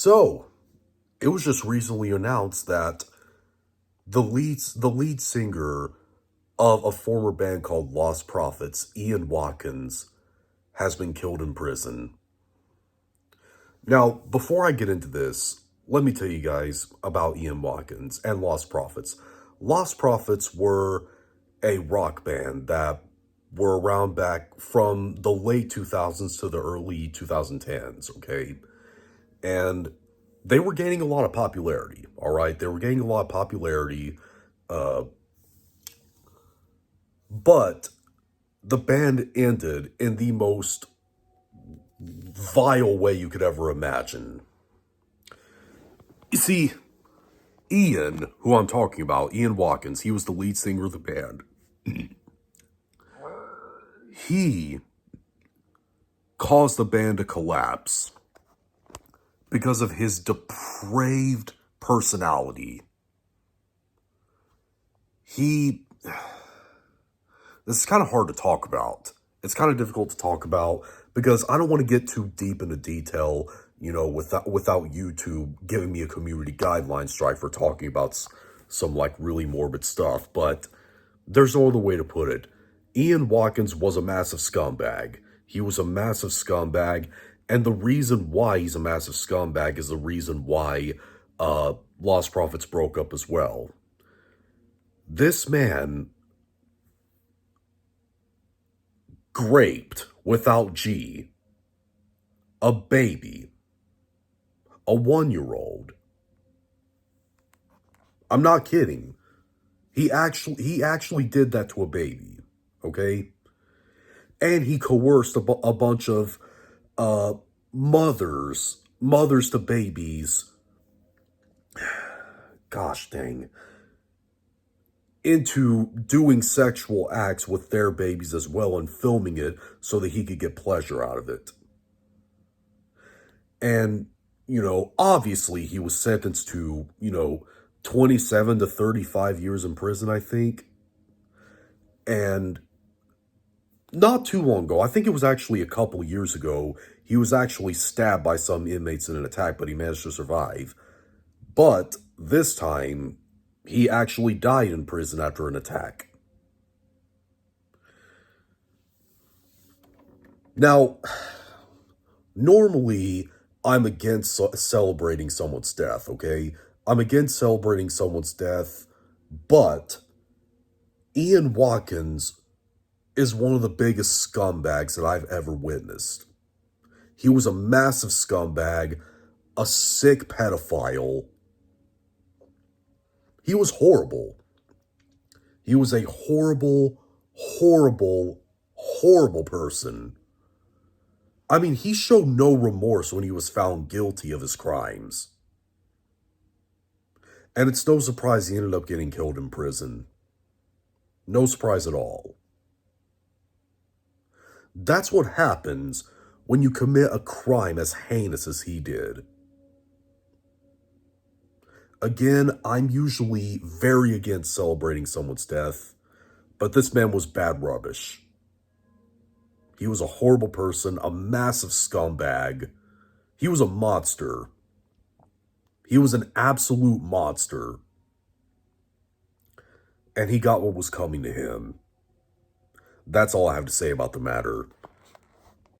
So, it was just recently announced that the lead singer of a former band called Lost Prophets, Ian Watkins, has been killed in prison. Now, before I get into this, let me tell you guys about Ian Watkins and Lost Prophets. Lost Prophets were a rock band that were around back from the late 2000s to the early 2010s, okay? And they were gaining a lot of popularity, all right? They were gaining a lot of popularity, but the band ended in the most vile way you could ever imagine. You see, Ian, who I'm talking about, Ian Watkins, he was the lead singer of the band. He caused the band to collapse because of his depraved personality. This is kind of hard to talk about. It's kind of difficult to talk about because I don't want to get too deep into detail, without YouTube giving me a community guideline strike for talking about some like really morbid stuff. But there's no other way to put it. Ian Watkins was a massive scumbag. He was a massive scumbag. And the reason why he's a massive scumbag is the reason why Lost Prophets broke up as well. This man raped, without G, a baby, a 1-year-old. I'm not kidding. He actually did that to a baby, okay? And he coerced a bunch of mothers to babies, gosh dang, into doing sexual acts with their babies as well and filming it so that he could get pleasure out of it. And, obviously he was sentenced to, 27 to 35 years in prison, I think. And not too long ago, I think it was actually a couple years ago, he was actually stabbed by some inmates in an attack, but he managed to survive. But this time, he actually died in prison after an attack. Now, normally, I'm against celebrating someone's death, okay? I'm against celebrating someone's death, but Ian Watkins is one of the biggest scumbags that I've ever witnessed. He was a massive scumbag, a sick pedophile. He was horrible. He was a horrible, horrible, horrible person. I mean, he showed no remorse when he was found guilty of his crimes. And it's no surprise he ended up getting killed in prison. No surprise at all. That's what happens when you commit a crime as heinous as he did. Again, I'm usually very against celebrating someone's death, but this man was bad rubbish. He was a horrible person, a massive scumbag. He was a monster. He was an absolute monster. And he got what was coming to him. That's all I have to say about the matter.